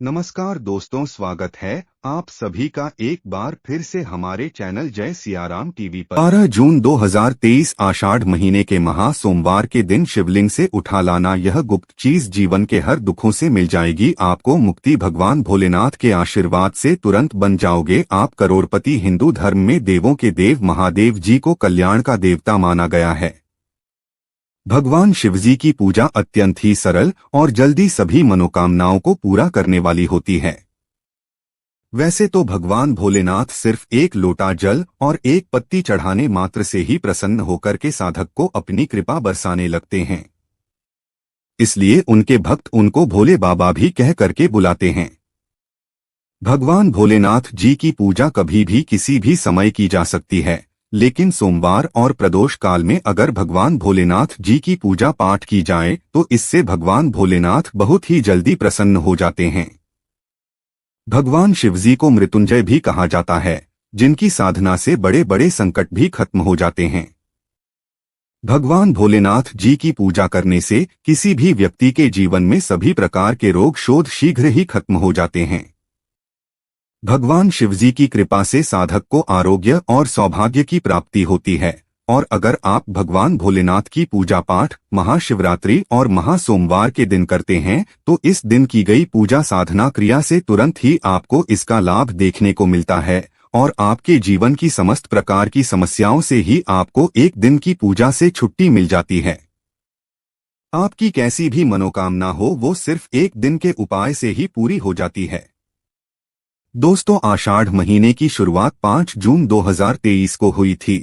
नमस्कार दोस्तों, स्वागत है आप सभी का एक बार फिर से हमारे चैनल जय सियाराम टीवी पर। 12 जून 2023 आषाढ़ महीने के महा सोमवार के दिन शिवलिंग से उठा लाना यह गुप्त चीज जीवन के हर दुखों से मिल जाएगी। आपको मुक्ति भगवान भोलेनाथ के आशीर्वाद से तुरंत बन जाओगे आप करोड़पति। हिंदू धर्म में देवों के देव महादेव जी को कल्याण का देवता माना गया है। भगवान शिवजी की पूजा अत्यंत ही सरल और जल्दी सभी मनोकामनाओं को पूरा करने वाली होती है। वैसे तो भगवान भोलेनाथ सिर्फ एक लोटा जल और एक पत्ती चढ़ाने मात्र से ही प्रसन्न होकर के साधक को अपनी कृपा बरसाने लगते हैं। इसलिए उनके भक्त उनको भोले बाबा भी कह करके बुलाते हैं। भगवान भोलेनाथ जी की पूजा कभी भी किसी भी समय की जा सकती है, लेकिन सोमवार और प्रदोष काल में अगर भगवान भोलेनाथ जी की पूजा पाठ की जाए तो इससे भगवान भोलेनाथ बहुत ही जल्दी प्रसन्न हो जाते हैं। भगवान शिवजी को मृत्युंजय भी कहा जाता है, जिनकी साधना से बड़े बड़े संकट भी खत्म हो जाते हैं। भगवान भोलेनाथ जी की पूजा करने से किसी भी व्यक्ति के जीवन में सभी प्रकार के रोग शोध शीघ्र ही खत्म हो जाते हैं। भगवान शिवजी की कृपा से साधक को आरोग्य और सौभाग्य की प्राप्ति होती है। और अगर आप भगवान भोलेनाथ की पूजा पाठ महाशिवरात्रि और महासोमवार के दिन करते हैं तो इस दिन की गई पूजा साधना क्रिया से तुरंत ही आपको इसका लाभ देखने को मिलता है और आपके जीवन की समस्त प्रकार की समस्याओं से ही आपको एक दिन की पूजा से छुट्टी मिल जाती है। आपकी कैसी भी मनोकामना हो वो सिर्फ एक दिन के उपाय से ही पूरी हो जाती है। दोस्तों, आषाढ़ महीने की शुरुआत 5 जून 2023 को हुई थी।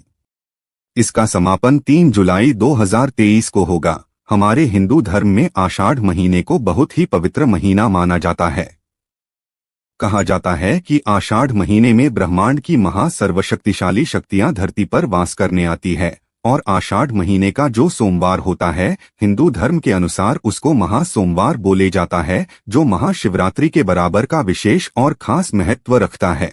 इसका समापन 3 जुलाई 2023 को होगा। हमारे हिंदू धर्म में आषाढ़ महीने को बहुत ही पवित्र महीना माना जाता है। कहा जाता है कि आषाढ़ महीने में ब्रह्मांड की महा सर्वशक्तिशाली शक्तियां धरती पर वास करने आती है और आषाढ़ महीने का जो सोमवार होता है हिंदू धर्म के अनुसार उसको महा सोमवार बोले जाता है, जो महाशिवरात्रि के बराबर का विशेष और खास महत्व रखता है।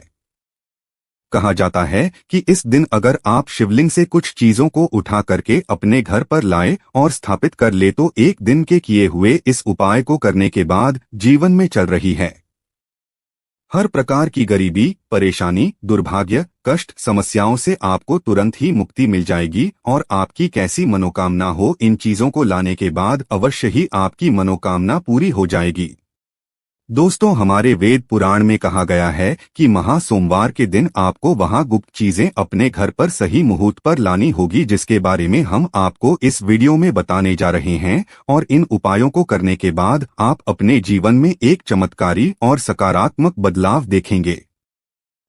कहा जाता है कि इस दिन अगर आप शिवलिंग से कुछ चीजों को उठा करके अपने घर पर लाए और स्थापित कर ले तो एक दिन के किए हुए इस उपाय को करने के बाद जीवन में चल रही है हर प्रकार की गरीबी, परेशानी, दुर्भाग्य, कष्ट, समस्याओं से आपको तुरंत ही मुक्ति मिल जाएगी और आपकी कैसी मनोकामना हो इन चीजों को लाने के बाद अवश्य ही आपकी मनोकामना पूरी हो जाएगी। दोस्तों, हमारे वेद पुराण में कहा गया है कि महा सोमवार के दिन आपको वहां गुप्त चीजें अपने घर पर सही मुहूर्त पर लानी होगी, जिसके बारे में हम आपको इस वीडियो में बताने जा रहे हैं। और इन उपायों को करने के बाद आप अपने जीवन में एक चमत्कारी और सकारात्मक बदलाव देखेंगे।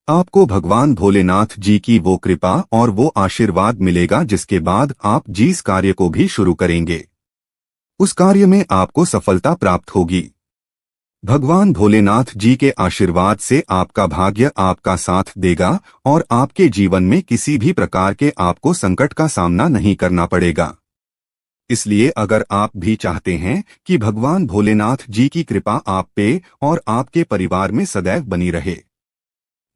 आपको भगवान भोलेनाथ जी की वो कृपा और वो आशीर्वाद मिलेगा जिसके बाद आप जिस कार्य को भी शुरू करेंगे उस कार्य में आपको सफलता प्राप्त होगी। भगवान भोलेनाथ जी के आशीर्वाद से आपका भाग्य आपका साथ देगा और आपके जीवन में किसी भी प्रकार के आपको संकट का सामना नहीं करना पड़ेगा। इसलिए अगर आप भी चाहते हैं कि भगवान भोलेनाथ जी की कृपा आप पे और आपके परिवार में सदैव बनी रहे,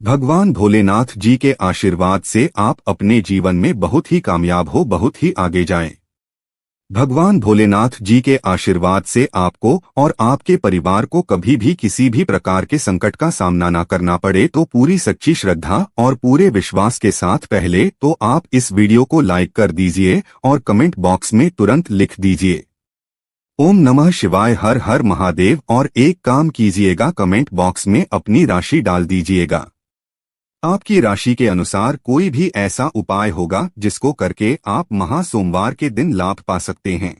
भगवान भोलेनाथ जी के आशीर्वाद से आप अपने जीवन में बहुत ही कामयाब हो, बहुत ही आगे जाएं। भगवान भोलेनाथ जी के आशीर्वाद से आपको और आपके परिवार को कभी भी किसी भी प्रकार के संकट का सामना न करना पड़े तो पूरी सच्ची श्रद्धा और पूरे विश्वास के साथ पहले तो आप इस वीडियो को लाइक कर दीजिए और कमेंट बॉक्स में तुरंत लिख दीजिए ओम नमः शिवाय, हर हर महादेव। और एक काम कीजिएगा, कमेंट बॉक्स में अपनी राशि डाल दीजिएगा। आपकी राशि के अनुसार कोई भी ऐसा उपाय होगा जिसको करके आप महा सोमवार के दिन लाभ पा सकते हैं।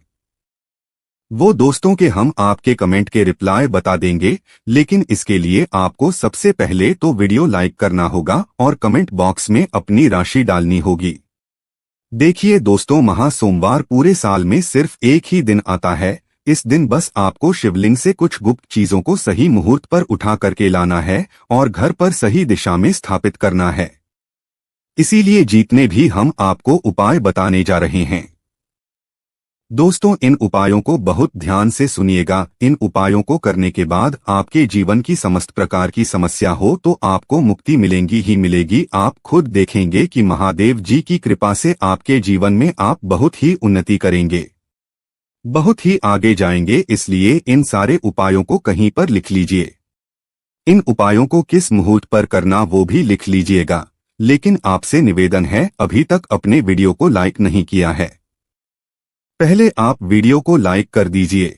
वो दोस्तों के हम आपके कमेंट के रिप्लाई बता देंगे, लेकिन इसके लिए आपको सबसे पहले तो वीडियो लाइक करना होगा और कमेंट बॉक्स में अपनी राशि डालनी होगी। देखिए दोस्तों, महा सोमवार पूरे साल में सिर्फ एक ही दिन आता है। इस दिन बस आपको शिवलिंग से कुछ गुप्त चीजों को सही मुहूर्त पर उठा करके लाना है और घर पर सही दिशा में स्थापित करना है। इसीलिए जितने भी हम आपको उपाय बताने जा रहे हैं दोस्तों, इन उपायों को बहुत ध्यान से सुनिएगा। इन उपायों को करने के बाद आपके जीवन की समस्त प्रकार की समस्या हो तो आपको मुक्ति मिलेगी ही मिलेगी। आप खुद देखेंगे कि महादेव जी की कृपा से आपके जीवन में आप बहुत ही उन्नति करेंगे, बहुत ही आगे जाएंगे। इसलिए इन सारे उपायों को कहीं पर लिख लीजिए। इन उपायों को किस मुहूर्त पर करना वो भी लिख लीजिएगा। लेकिन आपसे निवेदन है, अभी तक अपने वीडियो को लाइक नहीं किया है, पहले आप वीडियो को लाइक कर दीजिए।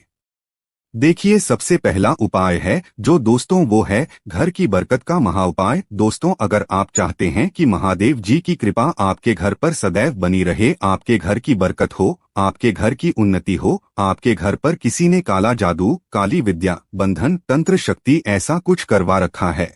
देखिए, सबसे पहला उपाय है जो दोस्तों वो है घर की बरकत का महा उपाय। दोस्तों, अगर आप चाहते हैं कि महादेव जी की कृपा आपके घर पर सदैव बनी रहे, आपके घर की बरकत हो, आपके घर की उन्नति हो, आपके घर पर किसी ने काला जादू, काली विद्या, बंधन, तंत्र शक्ति ऐसा कुछ करवा रखा है,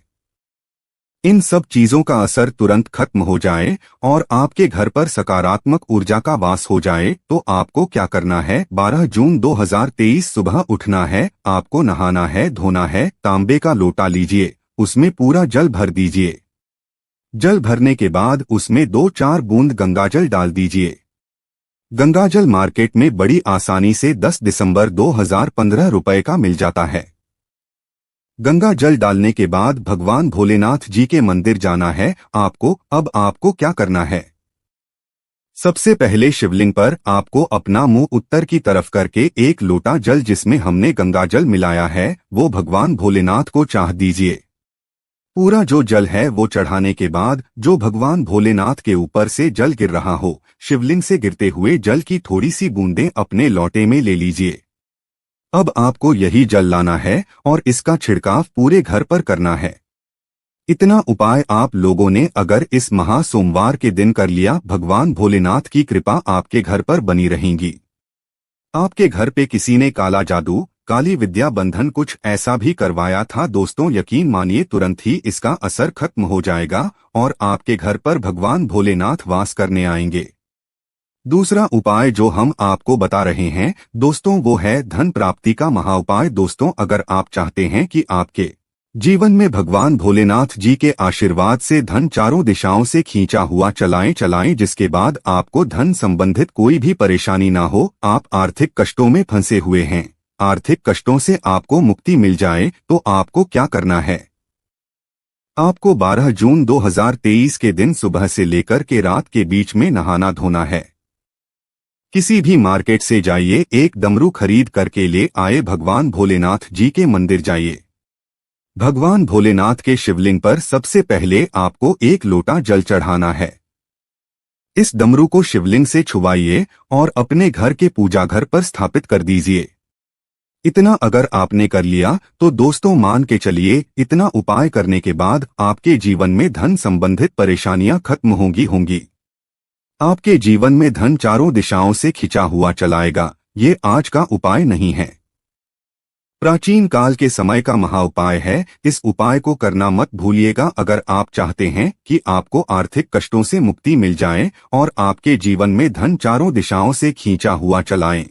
इन सब चीजों का असर तुरंत खत्म हो जाए और आपके घर पर सकारात्मक ऊर्जा का वास हो जाए, तो आपको क्या करना है? 12 जून 2023 सुबह उठना है, आपको नहाना है, धोना है, तांबे का लोटा लीजिए, उसमें पूरा जल भर दीजिए। जल भरने के बाद उसमें 2-4 बूंद गंगाजल डाल दीजिए। गंगाजल मार्केट में बड़ी आसानी से 10 दिसंबर 2015 रुपए का मिल जाता है। गंगा जल डालने के बाद भगवान भोलेनाथ जी के मंदिर जाना है आपको। अब आपको क्या करना है? सबसे पहले शिवलिंग पर आपको अपना मुंह उत्तर की तरफ करके एक लोटा जल जिसमें हमने गंगा जल मिलाया है वो भगवान भोलेनाथ को चाह दीजिए। पूरा जो जल है वो चढ़ाने के बाद जो भगवान भोलेनाथ के ऊपर से जल गिर रहा हो, शिवलिंग से गिरते हुए जल की थोड़ी सी बूंदें अपने लोटे में ले लीजिए। अब आपको यही जल लाना है और इसका छिड़काव पूरे घर पर करना है। इतना उपाय आप लोगों ने अगर इस महा सोमवार के दिन कर लिया, भगवान भोलेनाथ की कृपा आपके घर पर बनी रहेगी। आपके घर पे किसी ने काला जादू, काली विद्या, बंधन कुछ ऐसा भी करवाया था दोस्तों, यकीन मानिए तुरंत ही इसका असर खत्म हो जाएगा और आपके घर पर भगवान भोलेनाथ वास करने आएंगे। दूसरा उपाय जो हम आपको बता रहे हैं दोस्तों वो है धन प्राप्ति का महा उपाय। दोस्तों, अगर आप चाहते हैं कि आपके जीवन में भगवान भोलेनाथ जी के आशीर्वाद से धन चारों दिशाओं से खींचा हुआ चलाएं, जिसके बाद आपको धन संबंधित कोई भी परेशानी ना हो, आप आर्थिक कष्टों में फंसे हुए हैं, आर्थिक कष्टों से आपको मुक्ति मिल जाए, तो आपको क्या करना है? आपको 12 जून 2023 के दिन सुबह से लेकर के रात के बीच में नहाना धोना है। किसी भी मार्केट से जाइए, एक डमरू खरीद करके ले आए, भगवान भोलेनाथ जी के मंदिर जाइए। भगवान भोलेनाथ के शिवलिंग पर सबसे पहले आपको एक लोटा जल चढ़ाना है। इस डमरू को शिवलिंग से छुवाइए और अपने घर के पूजा घर पर स्थापित कर दीजिए। इतना अगर आपने कर लिया तो दोस्तों मान के चलिए, इतना उपाय करने के बाद आपके जीवन में धन संबंधित परेशानियां खत्म होंगी। आपके जीवन में धन चारों दिशाओं से खिंचा हुआ चलाएगा। ये आज का उपाय नहीं है, प्राचीन काल के समय का महा उपाय है। इस उपाय को करना मत भूलिएगा अगर आप चाहते हैं कि आपको आर्थिक कष्टों से मुक्ति मिल जाए और आपके जीवन में धन चारों दिशाओं से खींचा हुआ चलाएं।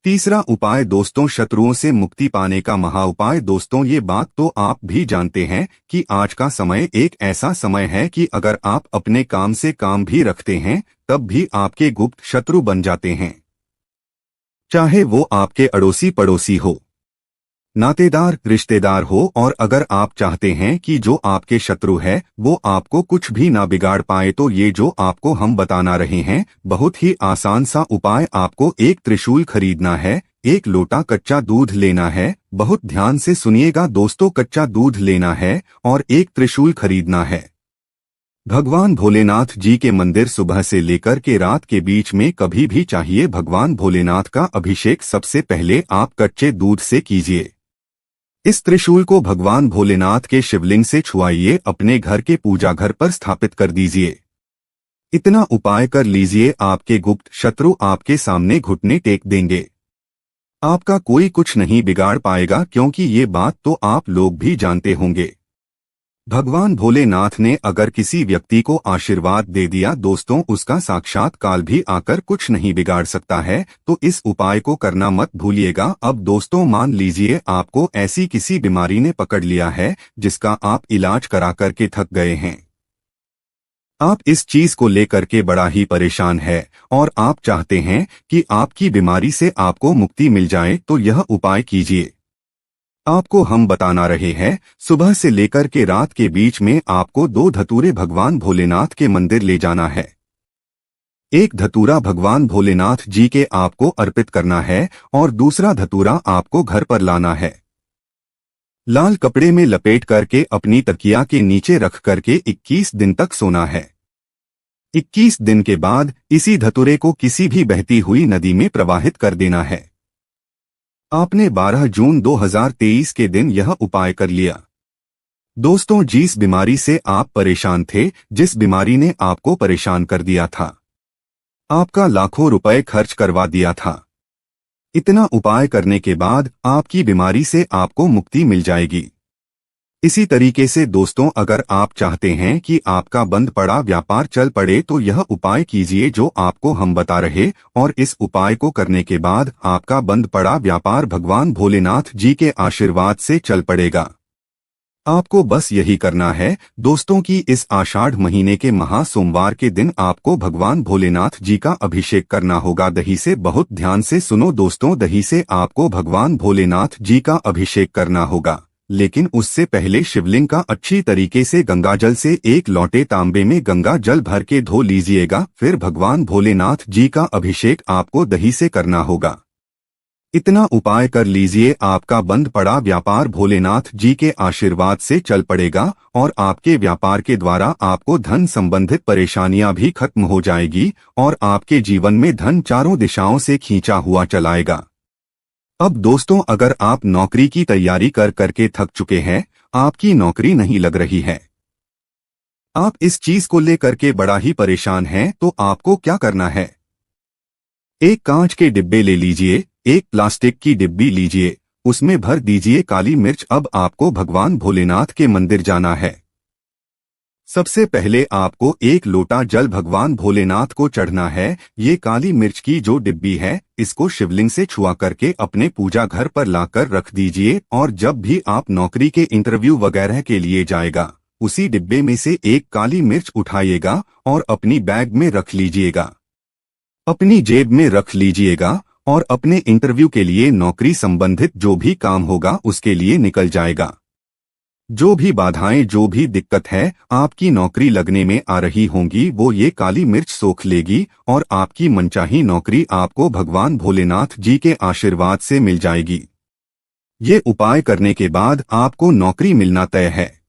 तीसरा उपाय दोस्तों, शत्रुओं से मुक्ति पाने का महा उपाय। दोस्तों, ये बात तो आप भी जानते हैं कि आज का समय एक ऐसा समय है कि अगर आप अपने काम से काम भी रखते हैं तब भी आपके गुप्त शत्रु बन जाते हैं, चाहे वो आपके अड़ोसी पड़ोसी हो, नातेदार रिश्तेदार हो। और अगर आप चाहते हैं कि जो आपके शत्रु है वो आपको कुछ भी ना बिगाड़ पाए, तो ये जो आपको हम बताना रहे हैं बहुत ही आसान सा उपाय। आपको एक त्रिशूल खरीदना है, एक लोटा कच्चा दूध लेना है। बहुत ध्यान से सुनिएगा दोस्तों, कच्चा दूध लेना है और एक त्रिशूल खरीदना है। भगवान भोलेनाथ जी के मंदिर सुबह से लेकर के रात के बीच में कभी भी चाहिए, भगवान भोलेनाथ का अभिषेक सबसे पहले आप कच्चे दूध से कीजिए। इस त्रिशूल को भगवान भोलेनाथ के शिवलिंग से छुआइए, अपने घर के पूजा घर पर स्थापित कर दीजिए। इतना उपाय कर लीजिए, आपके गुप्त शत्रु आपके सामने घुटने टेक देंगे। आपका कोई कुछ नहीं बिगाड़ पाएगा, क्योंकि ये बात तो आप लोग भी जानते होंगे। भगवान भोलेनाथ ने अगर किसी व्यक्ति को आशीर्वाद दे दिया दोस्तों, उसका साक्षात काल भी आकर कुछ नहीं बिगाड़ सकता है। तो इस उपाय को करना मत भूलिएगा। अब दोस्तों मान लीजिए आपको ऐसी किसी बीमारी ने पकड़ लिया है जिसका आप इलाज करा करके थक गए हैं, आप इस चीज को लेकर के बड़ा ही परेशान है और आप चाहते हैं कि आपकी बीमारी से आपको मुक्ति मिल जाए, तो यह उपाय कीजिए। आपको हम बताना रहे हैं, सुबह से लेकर के रात के बीच में आपको 2 धतूरे भगवान भोलेनाथ के मंदिर ले जाना है। एक धतूरा भगवान भोलेनाथ जी के आपको अर्पित करना है और दूसरा धतूरा आपको घर पर लाना है। लाल कपड़े में लपेट करके अपनी तकिया के नीचे रख करके 21 दिन तक सोना है। 21 दिन के बाद इसी धतूरे को किसी भी बहती हुई नदी में प्रवाहित कर देना है। आपने 12 जून 2023 के दिन यह उपाय कर लिया। दोस्तों, जिस बीमारी से आप परेशान थे, जिस बीमारी ने आपको परेशान कर दिया था, आपका लाखों रुपए खर्च करवा दिया था, इतना उपाय करने के बाद आपकी बीमारी से आपको मुक्ति मिल जाएगी। इसी तरीके से दोस्तों, अगर आप चाहते हैं कि आपका बंद पड़ा व्यापार चल पड़े तो यह उपाय कीजिए जो आपको हम बता रहे, और इस उपाय को करने के बाद आपका बंद पड़ा व्यापार भगवान भोलेनाथ जी के आशीर्वाद से चल पड़ेगा। आपको बस यही करना है दोस्तों कि इस आषाढ़ महीने के महा सोमवार के दिन आपको भगवान भोलेनाथ जी का अभिषेक करना होगा दही से। बहुत ध्यान से सुनो दोस्तों, दही से आपको भगवान भोलेनाथ जी का अभिषेक करना होगा, लेकिन उससे पहले शिवलिंग का अच्छी तरीके से गंगाजल से एक लोटे तांबे में गंगा जल भर के धो लीजिएगा। फिर भगवान भोलेनाथ जी का अभिषेक आपको दही से करना होगा। इतना उपाय कर लीजिए, आपका बंद पड़ा व्यापार भोलेनाथ जी के आशीर्वाद से चल पड़ेगा और आपके व्यापार के द्वारा आपको धन संबंधित परेशानियां भी खत्म हो जाएगी और आपके जीवन में धन चारों दिशाओं से खींचा हुआ चलाएगा। अब दोस्तों, अगर आप नौकरी की तैयारी कर करके थक चुके हैं, आपकी नौकरी नहीं लग रही है, आप इस चीज को लेकर के बड़ा ही परेशान हैं, तो आपको क्या करना है? एक कांच के डिब्बे ले लीजिए, एक प्लास्टिक की डिब्बी लीजिए, उसमें भर दीजिए काली मिर्च। अब आपको भगवान भोलेनाथ के मंदिर जाना है। सबसे पहले आपको एक लोटा जल भगवान भोलेनाथ को चढ़ना है। ये काली मिर्च की जो डिब्बी है, इसको शिवलिंग से छुआ करके अपने पूजा घर पर लाकर रख दीजिए, और जब भी आप नौकरी के इंटरव्यू वगैरह के लिए जाएगा, उसी डिब्बे में से एक काली मिर्च उठाइएगा और अपनी बैग में रख लीजिएगा, अपनी जेब में रख लीजिएगा, और अपने इंटरव्यू के लिए नौकरी संबंधित जो भी काम होगा उसके लिए निकल जाएगा। जो भी बाधाएं, जो भी दिक्कत है आपकी नौकरी लगने में आ रही होंगी, वो ये काली मिर्च सोख लेगी और आपकी मनचाही नौकरी आपको भगवान भोलेनाथ जी के आशीर्वाद से मिल जाएगी। ये उपाय करने के बाद आपको नौकरी मिलना तय है।